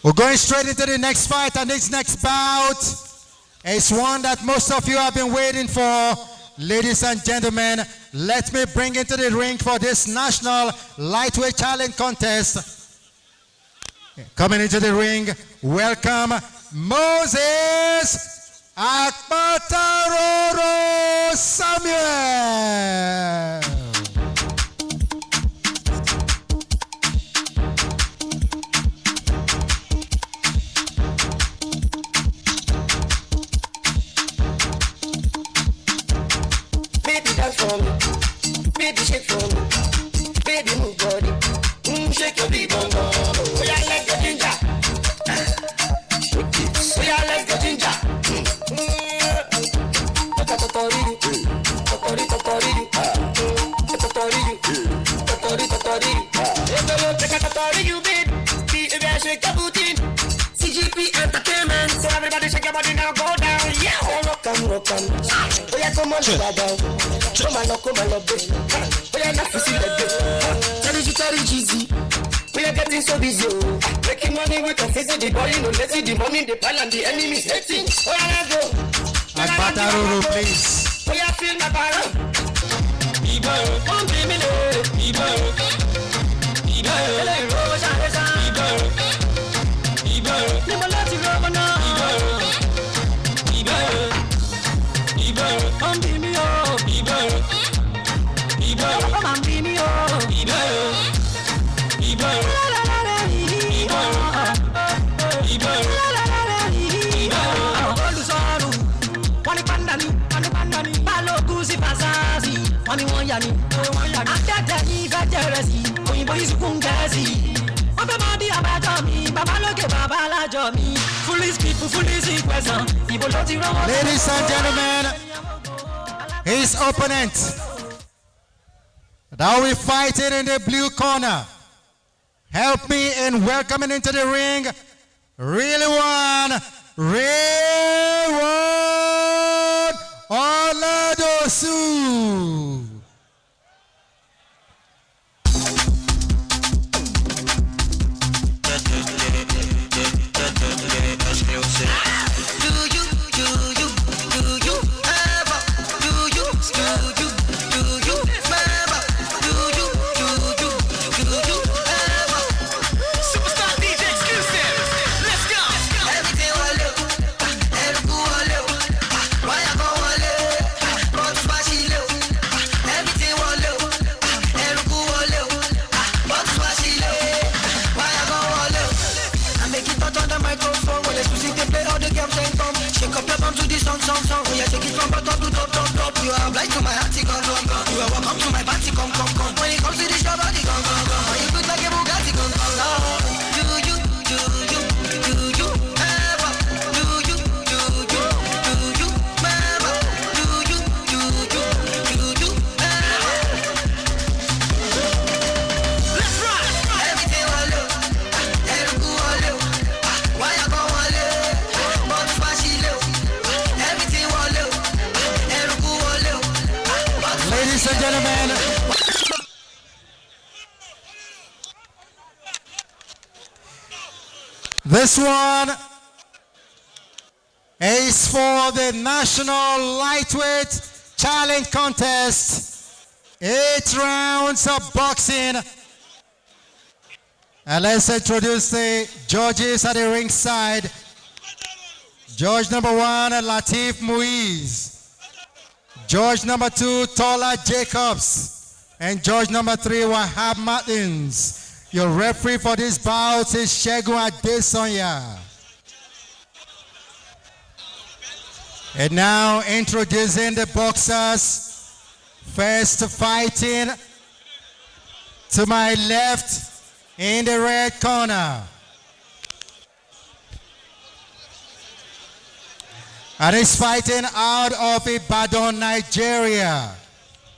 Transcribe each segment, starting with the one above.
We're going straight into the next fight, and this next bout is one that most of you have been waiting for. Ladies and gentlemen, let me bring into the ring for this National Lightweight Challenge Contest. Coming into the ring, welcome Moses Akpataroro Samuel. For me, baby shake for me, baby move body, shake your big bum bum. Oh yeah, let's go ginger. Oh yeah, let's go ginger. Totori, totori, totori, totori, totori. Take a totori, you babe. If I shake your booty, CGP Entertainment. So everybody shake your body now, go down. Yeah, rock 'em, rock 'em. Oh yeah, come on, down. Come on, baby. We are not fixing the day. Terry cheesy. We are getting so busy. Making money with a face, the boy, let's see the money, the pile, and the enemies hating. Oh, let's go. Akpataroro, please. We are feeling my power. Come be me, come be me, oh, come and be me, oh, Ladies and gentlemen, his opponent that will be fighting in the blue corner. Help me in welcoming into the ring, Riliwan, Oladosu. Ladies and gentlemen, this one is for the National Lightweight Challenge Contest. 8 rounds of boxing. And let's introduce the judges at the ringside. Judge number 1, Latif Muiz. Judge number 2, Tola Jacobs. And judge number 3, Wahab Martins. Your referee for this bout is Shegun Adesonya. And now introducing the boxers. First fighting to my left in the red corner. And he's fighting out of Ibadan, Nigeria.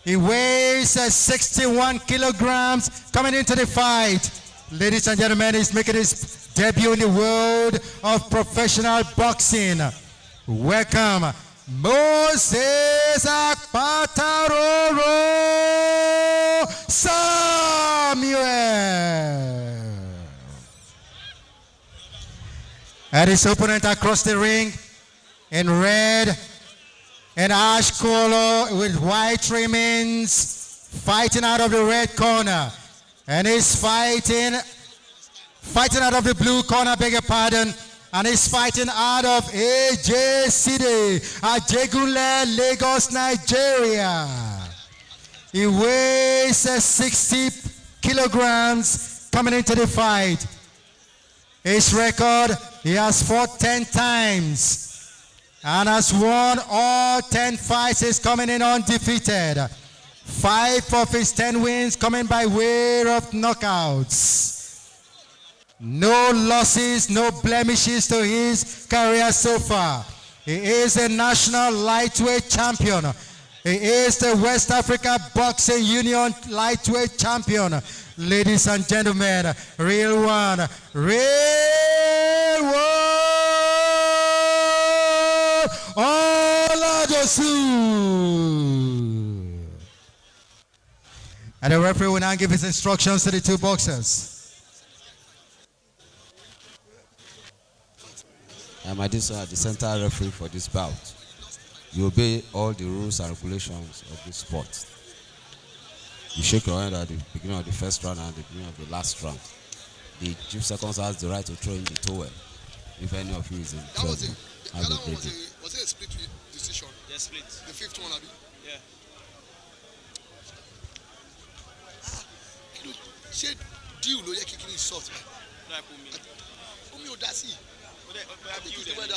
He weighs 61 kilograms coming into the fight. Ladies and gentlemen, he's making his debut in the world of professional boxing. Welcome, Moses Akpataroro Samuel. And his opponent across the ring in red and ash color with white trimmings, fighting out of the red corner. And he's fighting out of the blue corner, beg your pardon. And he's fighting out of AJ City, Ajegunle, Lagos, Nigeria. He weighs 60 kilograms coming into the fight. His record, he has fought 10 times and has won all 10 fights. He's coming in undefeated. 5 of his 10 wins coming by way of knockouts. No losses, no blemishes to his career so far. He is a national lightweight champion. He is the West Africa Boxing Union lightweight champion. Ladies and gentlemen, Riliwan, Oladosu. And the referee will now give his instructions to the two boxers. I'm the center referee for this bout. You obey all the rules and regulations of this sport. You shake your hand at the beginning of the first round and the beginning of the last round. The chief seconds has the right to throw in the towel if any of you is in trouble. Was it a split decision? Yes, split. The fifth one, Abi? Yeah. Ṣé deal ló yẹ kí kí ni sort man? Like me. Omi ò dá sí. I think it's the weather.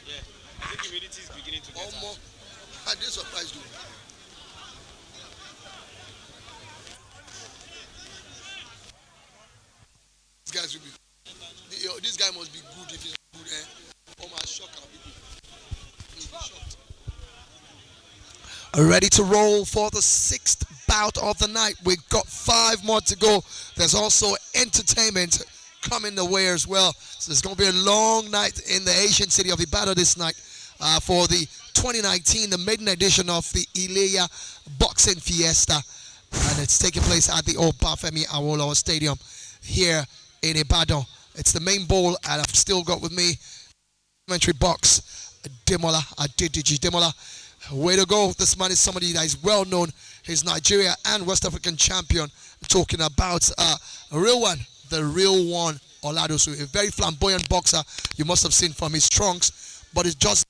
Yeah. I think humidity is beginning to get Omo, I dey surprised though. This guy must be good if he's good. Oh my, shock people. Shocked. Ready to roll for the 6th bout of the night. We've got 5 more to go. There's also entertainment coming the way as well. So it's going to be a long night in the Asian city of Ibadan this night for the 2019, the maiden edition of the Ileya Boxing Fiesta. And it's taking place at the Obafemi Awolowo Stadium here in Ibadan. It's the main bowl, and I've still got with me commentary box, Demola Adediji. Demola, way to go. This man is somebody that is well known. He's Nigeria and West African champion. I'm talking about Riliwan, the real one, Oladosu, a very flamboyant boxer. You must have seen from his trunks, but it just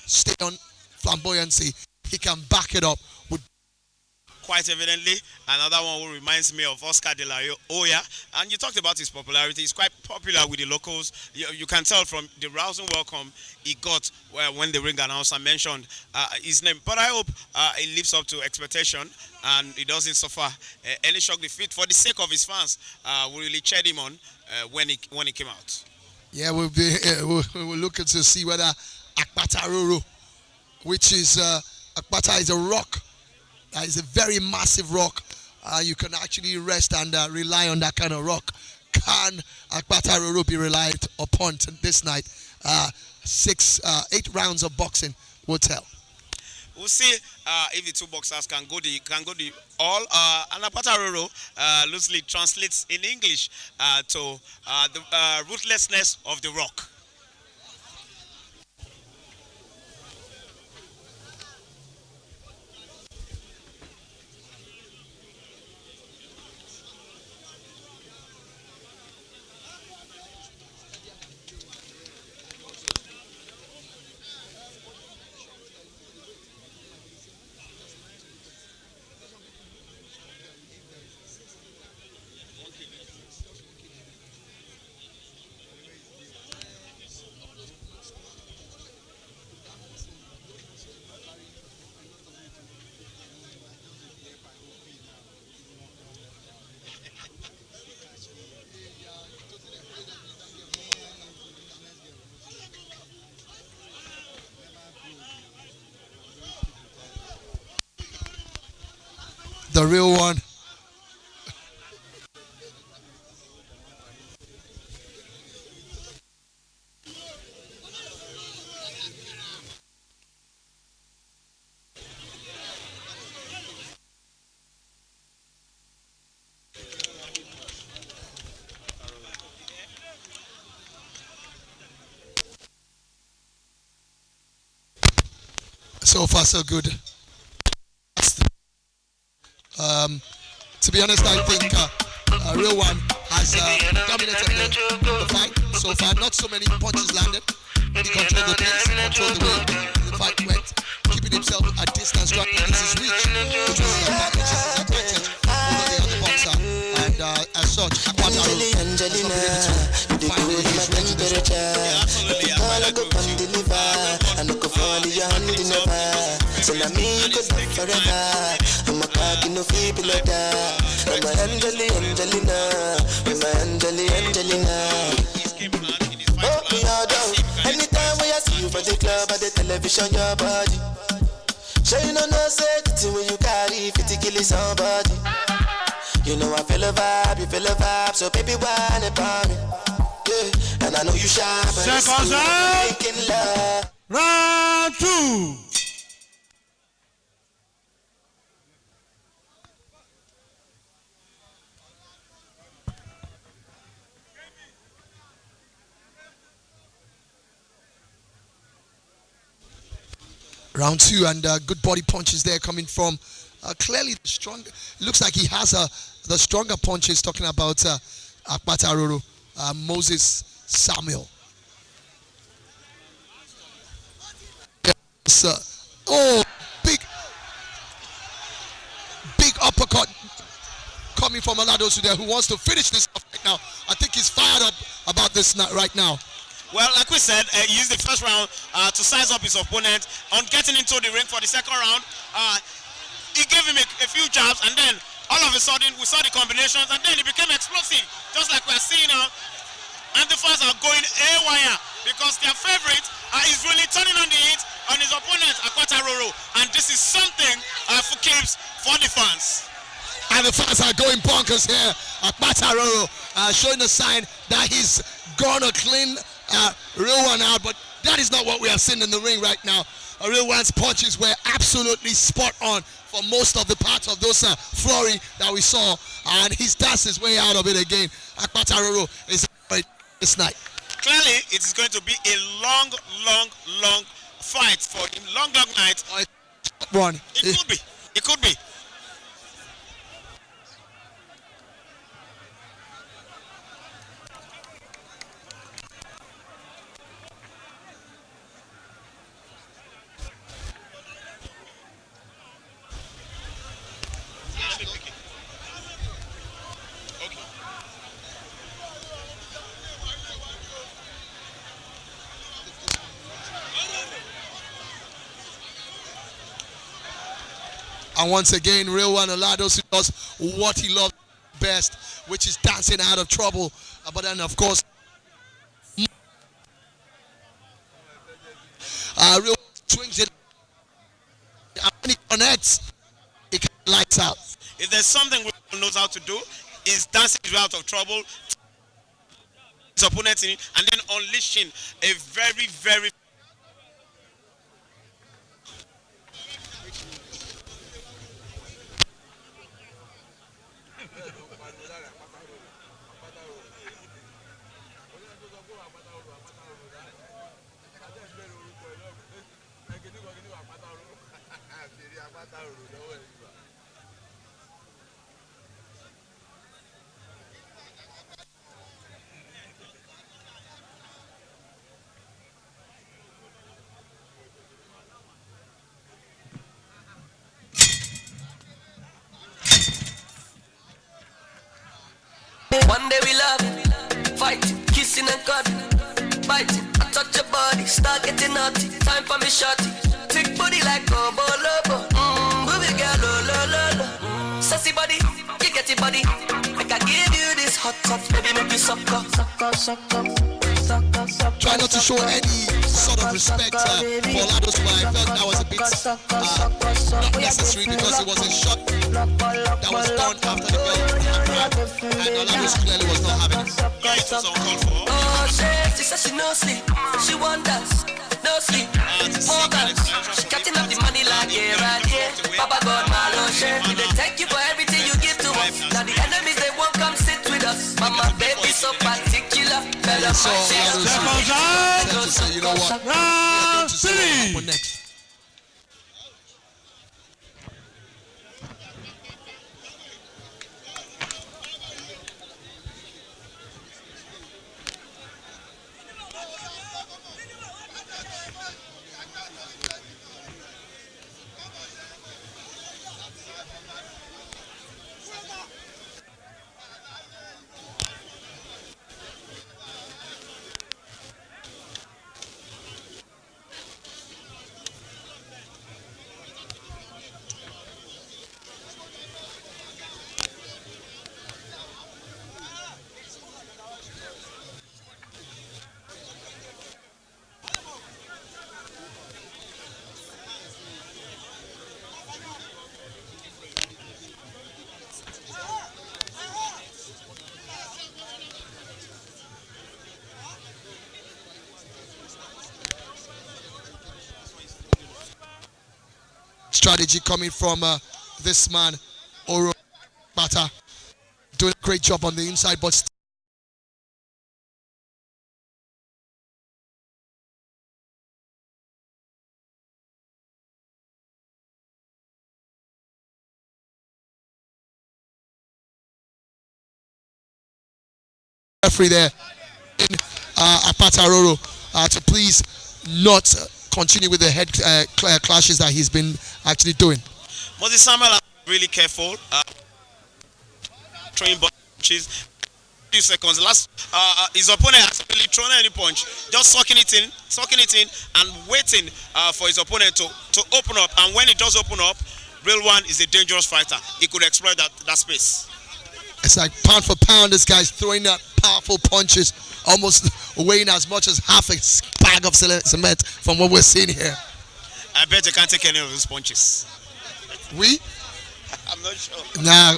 stay on flamboyancy. He can back it up with. Quite evidently, another one who reminds me of Oscar De La Hoya. And you talked about his popularity. He's quite popular with the locals. You can tell from the rousing welcome he got when the ring announcer mentioned his name. But I hope he lives up to expectation and he doesn't suffer any shock defeat. For the sake of his fans, we really cheered him on when he came out. Yeah, we're looking to see whether Akpata Roro, which is Akpata is a rock. It's a very massive rock. You can actually rest and rely on that kind of rock. Can Akpata Roro be relied upon this night? 8 rounds of boxing will tell. We'll see if the two boxers can go the all. And Akpata Roro loosely translates in English to the ruthlessness of the rock. The real one. So far, so good. To be honest, I think Riliwan has dominated the fight so far. Not so many punches landed. He controlled the pace, controlled the way the fight went, keeping himself at distance, trying to use his reach, which was his advantage over the other boxer. And as such, Aquataro was not able to find his range in this one. Yeah, absolutely. I agree with you. So now me you could love forever. I'm a cocky no feeble like that. I'm a Angelina. I'm a Angelina. Oh, me all down. Anytime when I see you for the club or the television, your body. Sure you know no safety when you carry 50 kill somebody. You know I feel a vibe, you feel a vibe, so baby whine about me. Yeah, and I know you shy, but it's cool, making love. Round 2. Round 2, and good body punches there coming from clearly strong. Looks like he has the stronger punches. Talking about Akpataroro, Moses Samuel. Yes, oh, big uppercut coming from Oladosu there, who wants to finish this off right now. I think he's fired up about this right now. Well, like we said, he used the first round to size up his opponent. On getting into the ring for the second round, he gave him a few jabs, and then all of a sudden we saw the combinations, and then it became explosive, just like we're seeing now. And the fans are going haywire because their favorite is really turning on the heat on his opponent, Akpataroro, and this is something for keeps for the fans. And the fans are going bonkers here. Akpataroro showing a sign that he's gonna clean Riliwan out, but that is not what we are seeing in the ring right now. Riliwan's punches were absolutely spot on for most of the parts of those flurry that we saw, and he's danced his way out of it again. Akpataroro is right this night. Clearly, it is going to be a long fight for him. Long night. Run. It could be. It could be. And once again, Riliwan Oladosu does what he loves best, which is dancing out of trouble. But then, of course, Riliwan swings it, and when he connects, it lights out. If there's something Riliwan knows how to do, is dancing his way out of trouble, his opponent in it, and then unleashing a very One day we love, fighting, kissing and cuddling, biting. I touch your body, start getting naughty. Time for me shorty, thick body like Combo Lobo. Movie girl, lo. Sassy body, you get it body. Make I give you this hot, baby, make you suck up. Try not to show any sort of respect for Oladosu, but I felt that was a bit not necessary because it was a shot that was done after the bell and Oladosu clearly was not having it. Yeah, it was uncalled for. Oh, she says she no sleep, she wonders, no sleep, more guns. She cutting up the money like right here. Papa God, my Lord, they thank you for everything you give to us. Now the enemies they won't come sit with us. Mama, baby, so particular. So Oladosu tend to say, you know what, we are going to see what happen next. strategy coming from this man, Oro Bata. Doing a great job on the inside, but referee there in Apata Roro to please not continue with the head clashes that he's been actually doing. Moses Samuel has been really careful. Throwing punches. Few seconds. Last, his opponent hasn't really thrown any punch. Just sucking it in, and waiting for his opponent to open up. And when it does open up, Riliwan is a dangerous fighter. He could exploit that space. It's like pound for pound. This guy's throwing out powerful punches, almost weighing as much as half a bag of cement from what we're seeing here. I bet you can't take any of those punches. We? I'm not sure. Nah,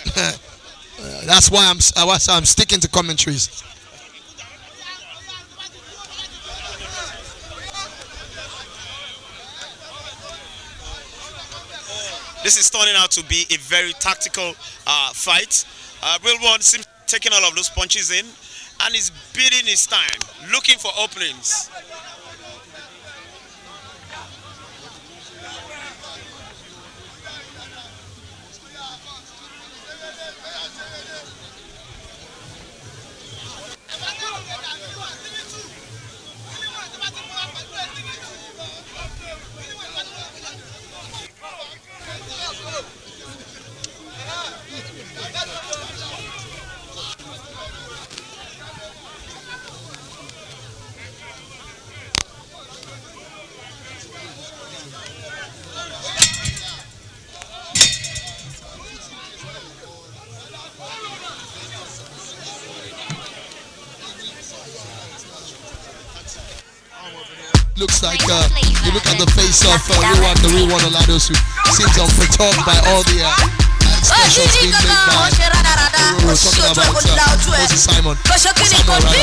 that's why I'm sticking to commentaries. This is turning out to be a very tactical fight. Riliwan seems taking all of those punches in and is beating his time, looking for openings. Looks like you look at the face of Riliwan, the real one, Oladosu. Seems unperturbed by all the expressions being made by Roro, talking about Moses Simon. Simon rather.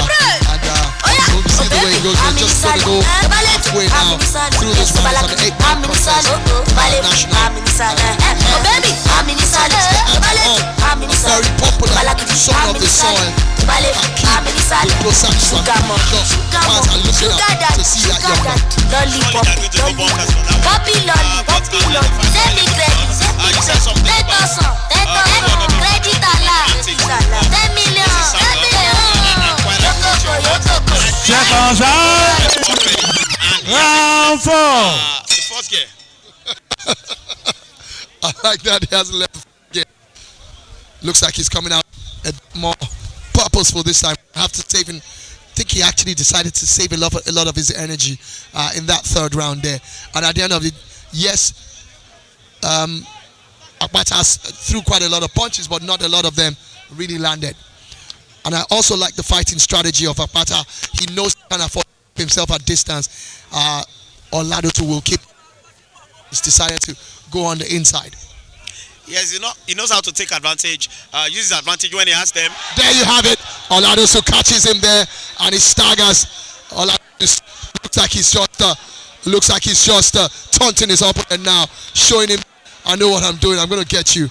And you see the way it goes. We're just going to go halfway now through this round on the 8-man contest. National. A very popular song of the soil. Just fans are looking out to see that young man. Lollipop, Poppy Lollipop, send me credit, credit Allah, 10 million, Seconds out. Round 4. The first gear. I like that he hasn't left yet. Looks like he's coming out a bit more purposeful this time. I have to save him. I think he actually decided to save a lot of his energy in that third round there. And at the end of it, yes, Akbata threw quite a lot of punches, but not a lot of them really landed. And I also like the fighting strategy of Akbata. He knows he can afford himself at distance. Oladosu will keep. He's decided to go on the inside. Yes, he knows how to take advantage, use his advantage when he has them. There you have it. Oladosu catches him there and he staggers. Oladosu looks like he's just taunting his opponent now, showing him, I know what I'm doing, I'm going to get you.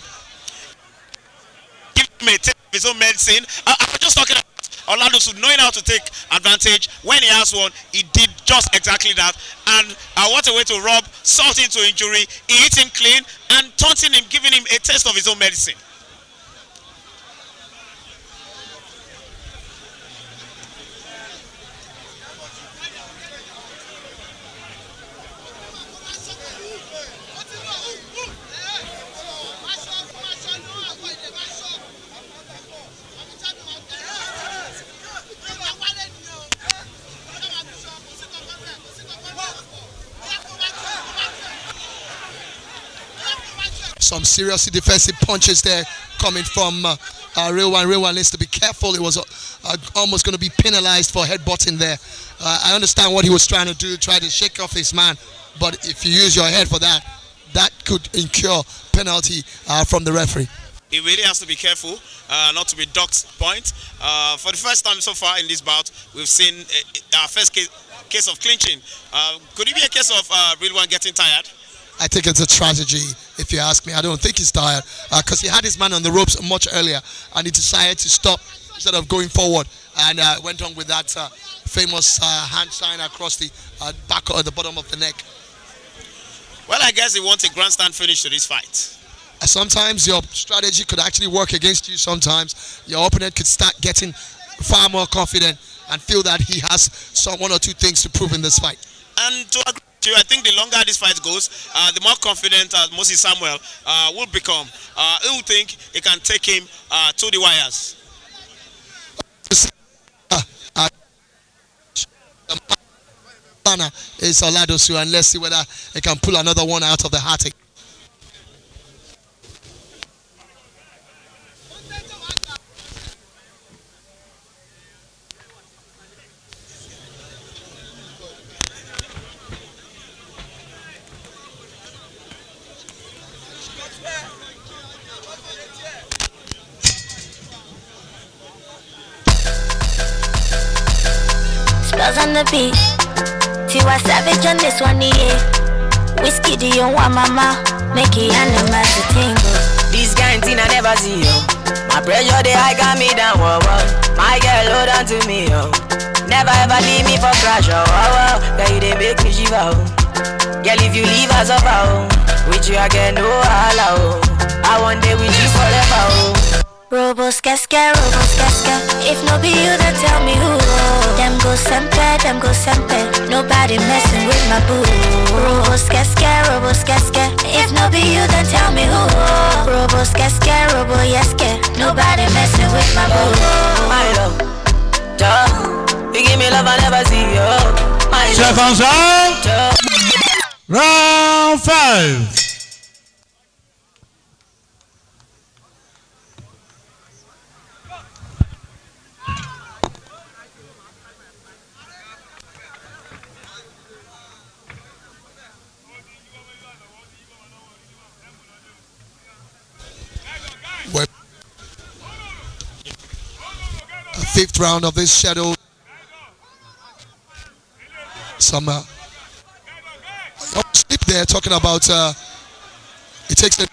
Give him a taste of his own medicine. I'm just talking about Oladosu knowing how to take advantage. When he has one, he did just exactly that. And what a way to rub salt into injury. He hit him clean and taunting him, giving him a taste of his own medicine. Some seriously defensive punches there coming from Riliwan. Riliwan needs to be careful. It was almost going to be penalized for headbutting there. I understand what he was trying to do, try to shake off his man. But if you use your head for that, that could incur penalty from the referee. He really has to be careful not to be docked point. For the first time so far in this bout, we've seen our first case of clinching. Could it be a case of Riliwan getting tired? I think it's a tragedy, if you ask me. I don't think he's tired because he had his man on the ropes much earlier and he decided to stop instead of going forward and went on with that famous hand sign across the back or the bottom of the neck. Well, I guess he wants a grandstand finish to this fight. Sometimes your strategy could actually work against you. Sometimes your opponent could start getting far more confident and feel that he has some one or two things to prove in this fight. And to agree with you, I think the longer this fight goes, the more confident Moses Samuel will become. He will think he can take him to the wires. Is Oladosu, and let's see whether he can pull another one out of the hat. Spells on the beat. Tiwa Savage on this one, yeah. Whiskey, do you want mama? Make it animals to tingle. This kind thing I never see, yo. My pressure, they high got me down, whoa, whoa. My girl, hold on to me, yo. Never ever leave me for crash, oh, wow, wow. Girl, you they make me shiver, oh. Girl, if you leave us over, oh. With you again, no holla, oh. I one day with you forever, oh. Robos casca. If no be you, then tell me who. Them go sempe. Nobody messing with my boo. Robos casca. If no be you, then tell me who. Robos casca, robo yeske. Nobody messing with my boo. My love, duh. You give me love I never see, yo. My Seconds out. love, Round 5. Fifth round of this shadow. Some sleep there talking about it takes a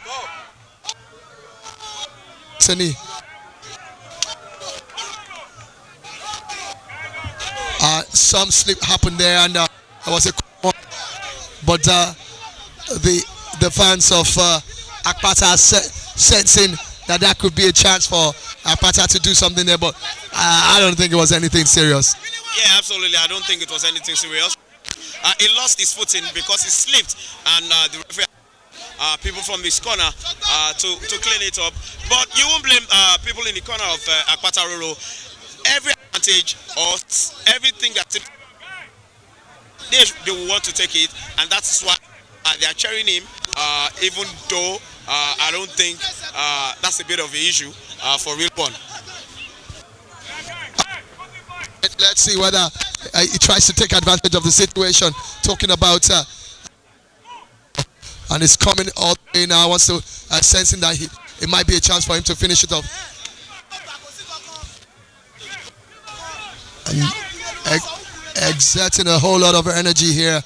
knee. Some slip happened there and there was a but the fans of Akpata sensing that could be a chance for Akpata to do something there, but I don't think it was anything serious. Yeah, absolutely. I don't think it was anything serious. He lost his footing because he slipped, and the referee people from this corner to clean it up. But you won't blame people in the corner of Akpata Roro. Every advantage or everything that they will want to take it, and that's why they are cheering him, even though I don't think that's a bit of an issue for Riliwan. Let's see whether he tries to take advantage of the situation. Talking about and it's coming out now. Wants to sensing that it might be a chance for him to finish it off. Exerting a whole lot of energy here,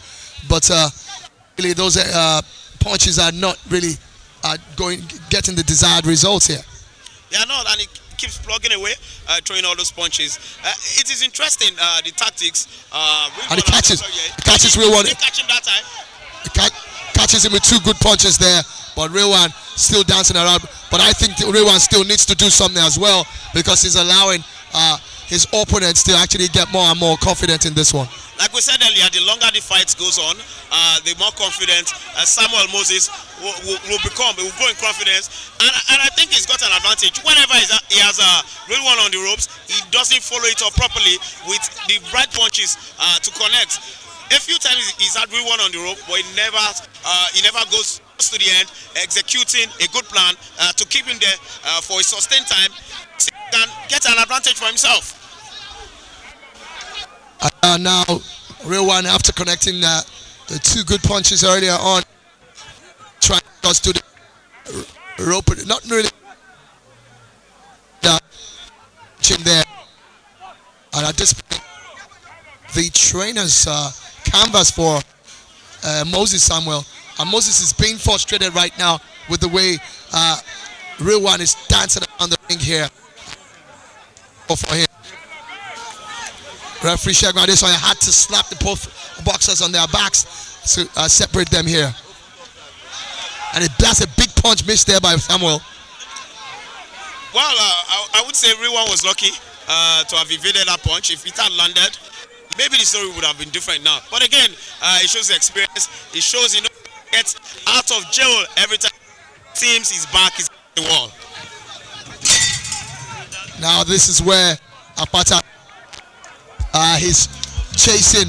but really those punches are not really getting the desired results here. They are not, and he keeps plugging away, throwing all those punches. It is interesting, the tactics. And he catches Riliwan. They catch him that time. Catches him with two good punches there, but Riliwan still dancing around. But I think Riliwan still needs to do something as well because he's allowing his opponents to actually get more and more confident in this one. Like we said earlier, the longer the fight goes on, the more confident Samuel Moses will become. He will go in confidence, and I think he's got an advantage. Whenever he has a real one on the ropes, he doesn't follow it up properly with the right punches to connect. A few times he's had real one on the rope, but he never goes to the end, executing a good plan to keep him there for a sustained time. So he can get an advantage for himself. Now, Riliwan, after connecting the two good punches earlier on, trying to us to the rope, not really chin there. And at this point, the trainers canvas for Moses Samuel And Moses is being frustrated right now with the way Riliwan is dancing on the ring here. For him. Referee Shegun Adesoye had to slap the both boxers on their backs to separate them here. And that's a big punch missed there by Samuel. Well, I would say Riliwan was lucky to have evaded that punch. If it had landed, maybe the story would have been different now. But again, it shows the experience. It shows he gets out of jail every time it seems his back is the wall. Now this is where Akpata he's chasing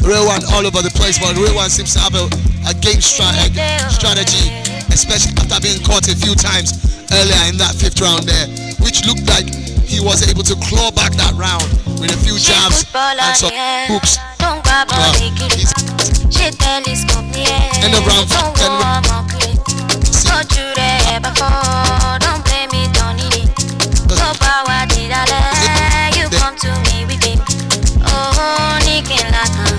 Riliwan all over the place, but Riliwan seems to have a game strategy, especially after being caught a few times earlier in that 5th round there, which looked like he was able to claw back that round with a few jabs and some hooks. End of round 10. Don't blame me, don't need it. So power did I let you come to me with it? Oh, Nikin Latan,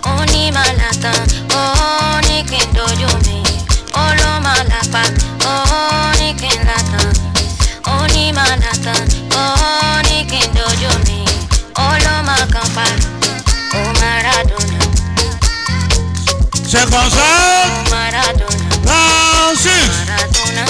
oh, Nima Latan, oh, Nikin Dojo me, oh, Loma Lapa, oh, Nikin Latan, oh, Nima Latan, oh, Nikin Dojo me, oh, Loma Kampa, oh, Maradona. C'est comme ça. Oh, Maradona. Round 6. Maradona.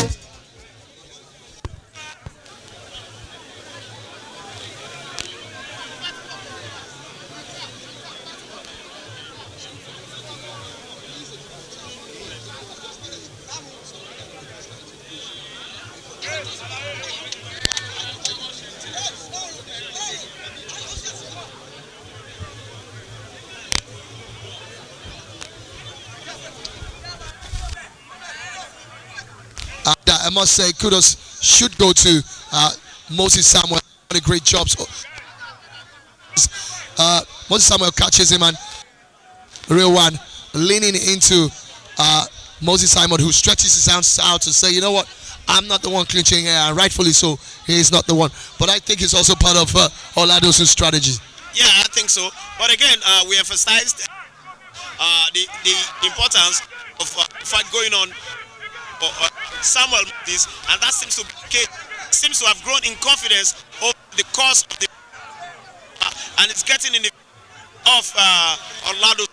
I must say kudos should go to Moses Samuel. What a great job. Moses Samuel catches him and Riliwan leaning into Moses Simon, who stretches his hands out to say, you know what, I'm not the one clinching here, and rightfully so, he is not the one. But I think it's also part of Oladosu's strategy. Yeah, I think so. But again, we emphasized the importance of fight going on. Samuel this, and that seems to have grown in confidence over the course of the and it's getting in the of Oladosu.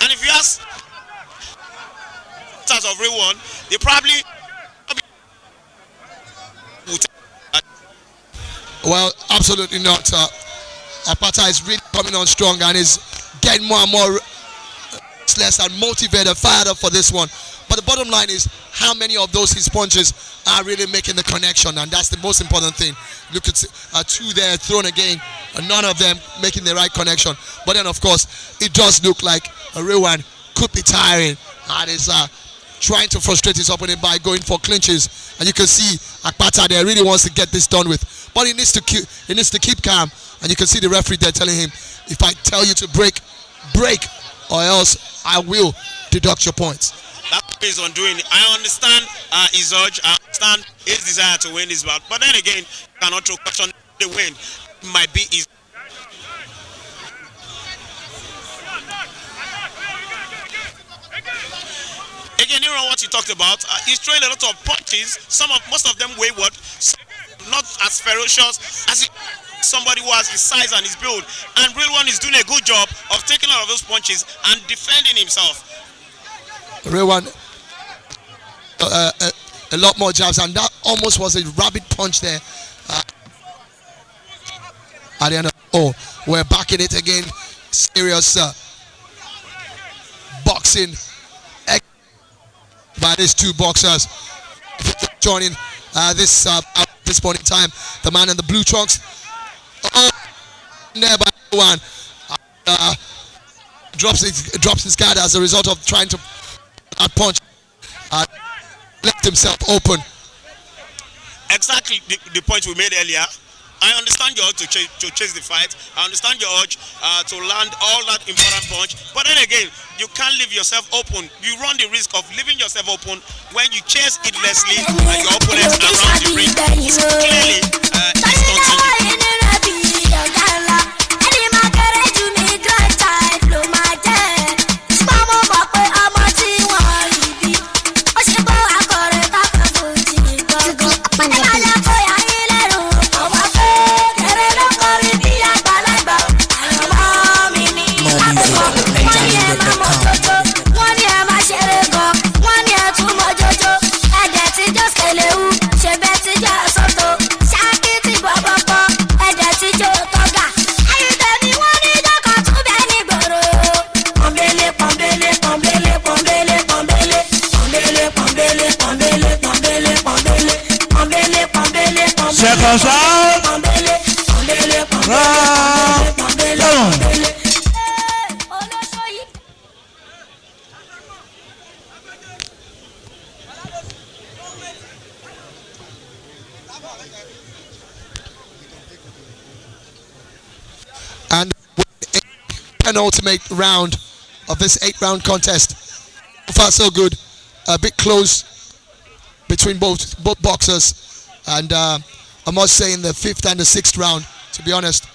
And if you ask of Riliwan, they probably well, absolutely not. Akpata is really coming on strong and is getting more and more restless and motivated, fired up for this one. But the bottom line is how many of those his punches are really making the connection, and that's the most important thing. Look at 2 there thrown again, and none of them making the right connection. But then of course it does look like Riliwan could be tiring and is trying to frustrate his opponent by going for clinches, and you can see Akpata there really wants to get this done with, but he needs to keep calm, and you can see the referee there telling him, if I tell you to break, or else I will deduct your points. That is on doing it. I understand his urge, I understand his desire to win this bout, but then again, you cannot throw question the win. It might be his. Again, you know what you talked about. He's throwing a lot of punches. Most of them wayward, not as ferocious as somebody who has his size and his build. And Riliwan is doing a good job of taking out of those punches and defending himself. Riliwan a lot more jabs, and that almost was a rabbit punch there. At the end of, we're back in it again. Serious boxing by these 2 boxers. Joining this point in time, the man in the blue trunks. There by one drops his guard as a result of trying to punch. Left himself open. Exactly the point we made earlier. I understand your urge to chase the fight. I understand your urge to land all that important punch. But then again, you can't leave yourself open. You run the risk of leaving yourself open when you chase heedlessly and your opponent around the ring. Clearly, it's continuing. Mama, penultimate round of this 8-round contest. So far so good. A bit close between both boxers, and I must say in the 5th and the 6th round, to be honest,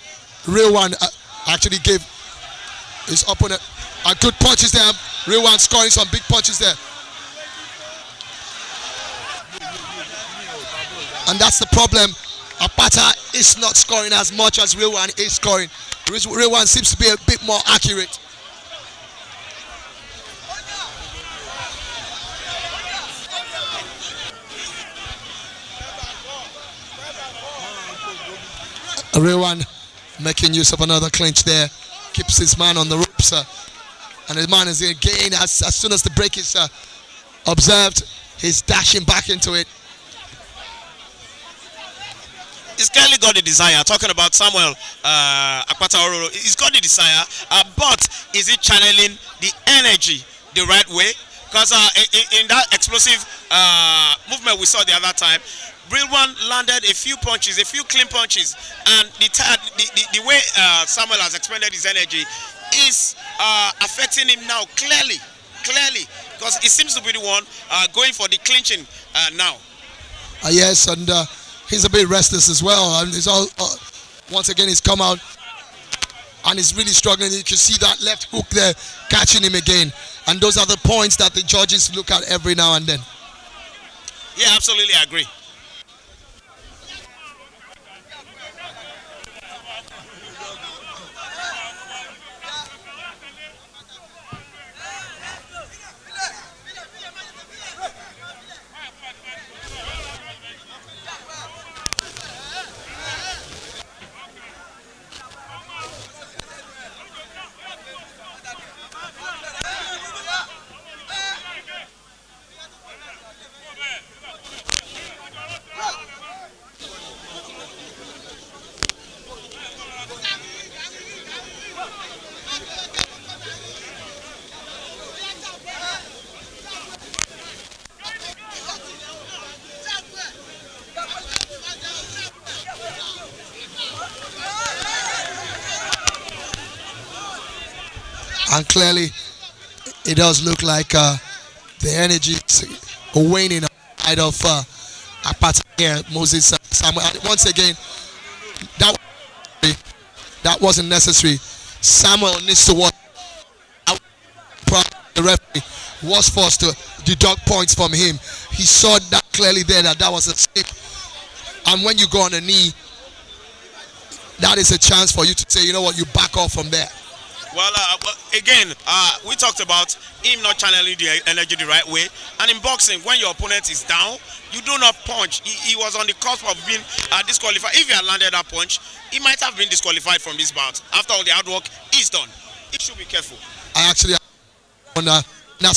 Riliwan actually gave his opponent a good punches there. Riliwan scoring some big punches there, and that's the problem. Akpata is not scoring as much as Riliwan is scoring. Riliwan seems to be a bit more accurate. Riliwan making use of another clinch there, keeps his man on the ropes, and his man is again, as soon as the break is observed, he's dashing back into it. He's clearly got the desire. Talking about Samuel Akpata Ororo, he's got the desire, but is he channeling the energy the right way? Because in that explosive movement we saw the other time, Riliwan landed a few punches, a few clean punches, and the way Samuel has expended his energy is affecting him now clearly, because he seems to be the one going for the clinching now. Yes, and he's a bit restless as well, and he's all once again he's come out and he's really struggling. You can see that left hook there catching him again, and those are the points that the judges look at every now and then. Yeah, absolutely agree. And clearly, it does look like the energy is waning out of Akpata here, Moses Samuel. And once again, that wasn't necessary. Samuel needs to watch. The referee was forced to deduct points from him. He saw that clearly there that was a slip. And when you go on a knee, that is a chance for you to say, you know what, you back off from there. Well, again, we talked about him not channeling the energy the right way. And in boxing, when your opponent is down, you do not punch. He was on the cusp of being disqualified. If he had landed that punch, he might have been disqualified from this bout. After all the hard work is done, he should be careful. That's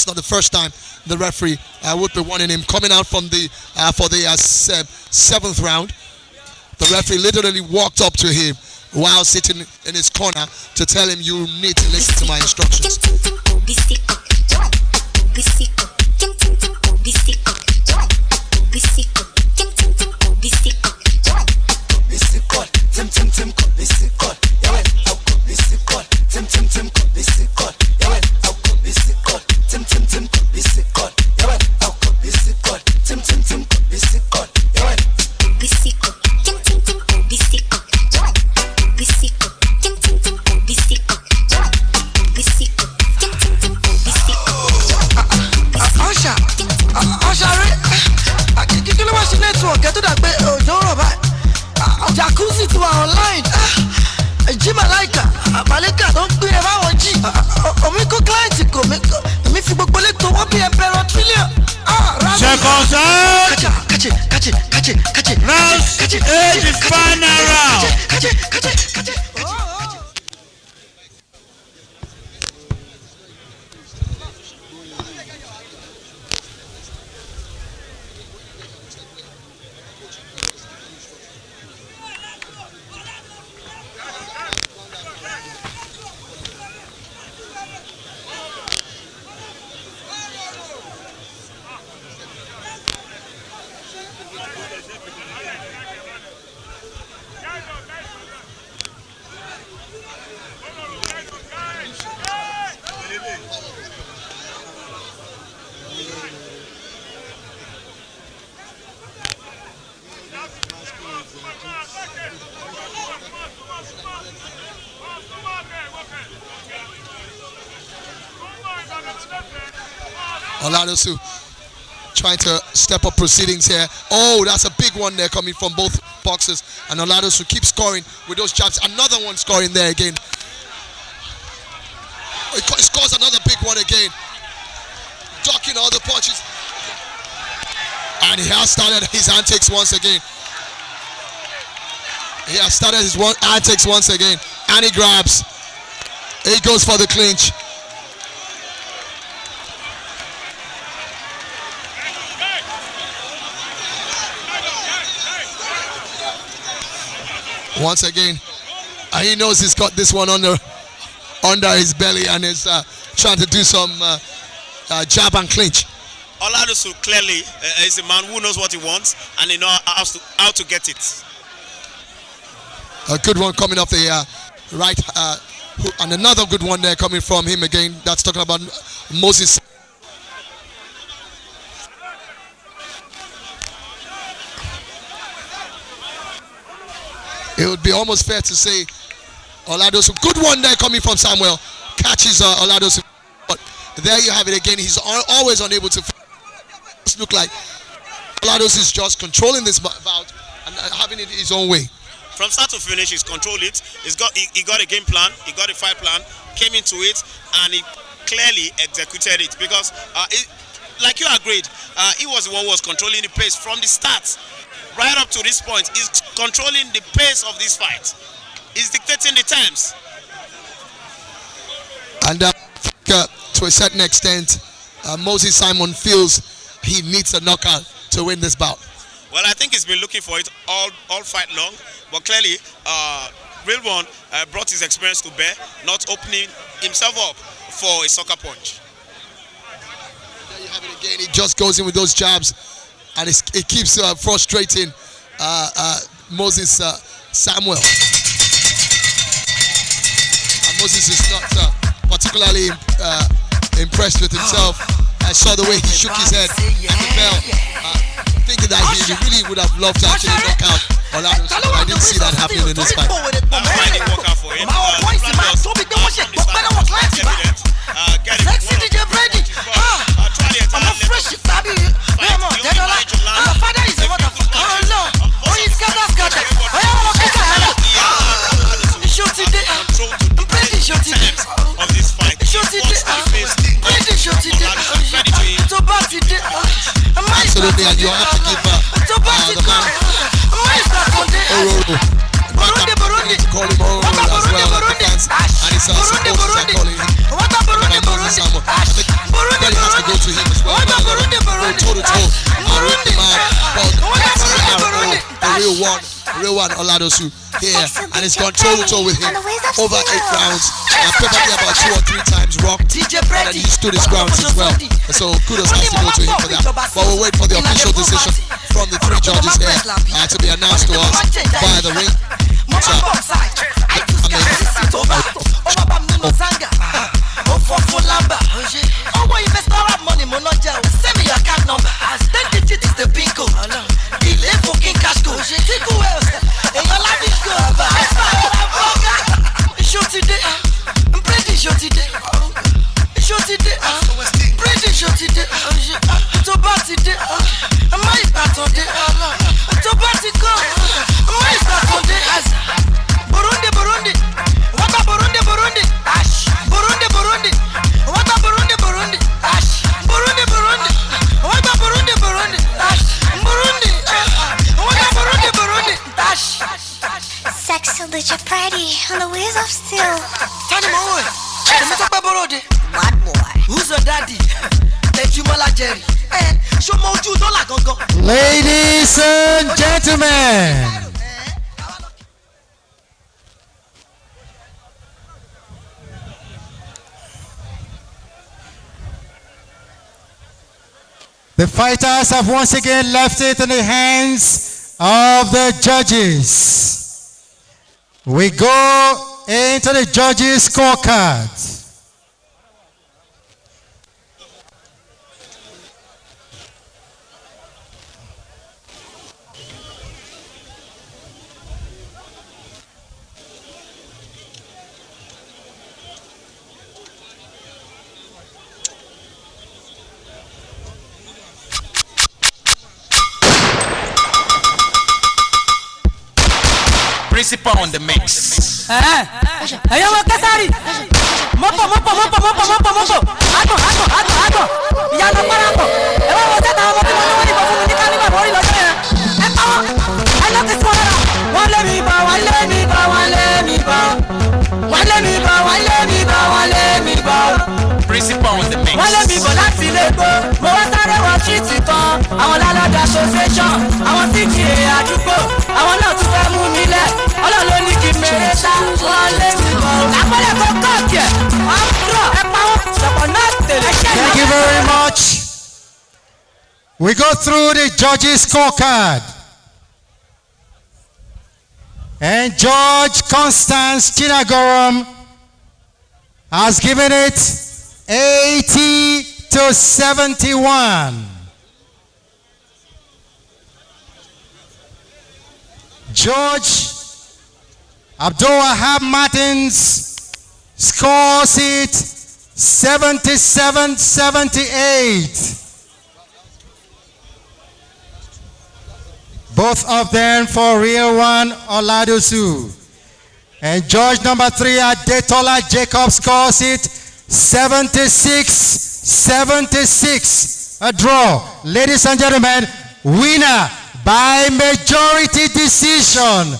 not the first time the referee would be warning him. Coming out from the for the 7th round, the referee literally walked up to him while sitting in his corner to tell him, you need to listen to my instructions. Jacuzzi to our online. Jimalika, Malika, don't be around G. Omiko client, me fi gbogbo le to won bi emperor trillion. Check us out. Catch it. Round 8 is final round. Oladosu trying to step up proceedings here. Oh, that's a big one there coming from both boxers. And Oladosu keeps scoring with those jabs. Another one scoring there again. He scores another big one again. Ducking all the punches. And he has started his antics once again. He has started his antics once again. And he grabs. He goes for the clinch. Once again, he knows he's got this one under his belly and is trying to do some jab and clinch. Oladosu clearly is a man who knows what he wants and he knows how to get it. A good one coming off the right, and another good one there coming from him again. That's talking about Moses. It would be almost fair to say Oladosu. Good one there coming from Samuel. Catches Oladosu. But there you have it again. He's always unable to look like Oladosu is just controlling this bout and having it his own way. From start to finish, he's controlled it. He got a game plan. He got a fight plan. Came into it and he clearly executed it because, like you agreed, he was the one who was controlling the pace from the start. Right up to this point, he's controlling the pace of this fight. He's dictating the times. And to a certain extent, Moses Simon feels he needs a knockout to win this bout. Well, I think he's been looking for it all fight long, but clearly, Riliwan brought his experience to bear, not opening himself up for a sucker punch. There you have it again. He just goes in with those jabs. And it keeps frustrating Moses Samuel. And Moses is not particularly impressed with himself. I saw the way he shook his head at the bell, thinking that he really would have loved to actually knock out Oladosu, but I didn't see that happening in this fight. Finding work out for him. Absolutely, and you have to give the man Ororo. Call him Ororo as well, and it's supporters are calling him. Everybody has to go to him as well. Go toe to toe and rip the man. But the real one, Oladosu here, and it's gone toe to toe with him over 8 rounds, and probably about 2 or 3 times rocked, and he stood his ground as well. So kudos has to go to him for that. But we'll wait for the official decision from the 3 judges here to be announced to us via the ring. On the wheels of steel. Mad boy. Who's your daddy? Ladies and gentlemen, the fighters have once again left it in the hands of the judges. We go into the judges' scorecard. Principal on the mix. Ẹ̀yọ́ wọn kẹsàrì. Mọ́pọ̀. Àtọ̀. Ìyanu parapọ̀. Ẹ wá wọ sẹ́ta ọmọ tí wọ́n lọ́wọ́ nípa fún mi ní kálíbà lórí lọ́jọ́ yẹn. Ẹ pa wọn. Ẹ lọ sí sọ́ra. Wọ́n lé mi bá. Principal on the mix. Wọ́n lé mi bọ̀ láti ilé gbó. Mo wá sáré wọ ṣíìtì kan. Àwọn lálọ́dà association. Àwọn tí kì í àdúgbò. Àwọn náà tún fẹ́ mú mi lẹ̀. Ọlọ́run ló ní kí n mèrè sá. Wọ́n lé mi bọ̀. Àpẹẹrẹ kò kọ́ọ̀kì ẹ̀. Wọ́n dúró ẹ pa wọ́n. Ṣọ̀pọ̀ náà tẹ̀lé. Thank you very much. We go through the judges' scorecard. And Judge Constance Chinagorum has given it 80 to 71. Judge Abdul Wahab Martins scores it 77-78. Both of them for Riliwan Oladosu. And judge number 3 Adetola Jacob scores it 76-76. A draw. Ladies and gentlemen, winner by majority decision,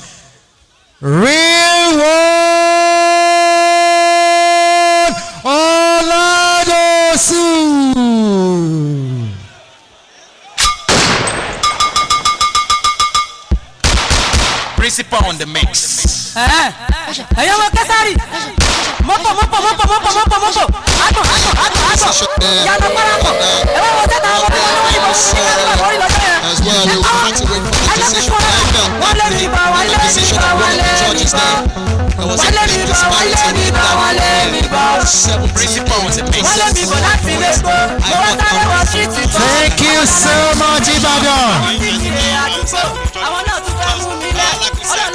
Riliwan Oladosu. Principal on the mix. Ẹ̀yọ́ wọn kẹsàrì. Mọ́pọ̀. Àtọ̀. Ìyanu parapọ̀. Ẹ wá wọ sẹ́ta ọmọ tí wọ́n lọ́wọ́ nípa fún mi ní kálíbà lórí lọ́jọ́ yẹn. As well, we will have to wait for the decision. Wọ́n lé mi bá. The decision of one of the judges there. There was a big disparity in that 7 Principal on the mix. Wọ́n lé mi bọ̀ láti ilé gbó. Mo wá sáré wọ ṣíìtì kan. Thank you so much, Ibadan. Àwọn náà tún fẹ́ mú mi lẹ̀.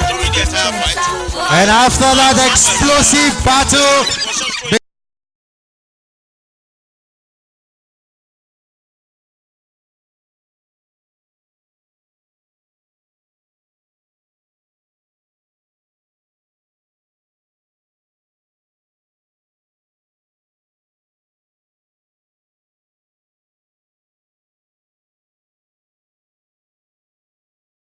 During the entire fight. And after that explosive battle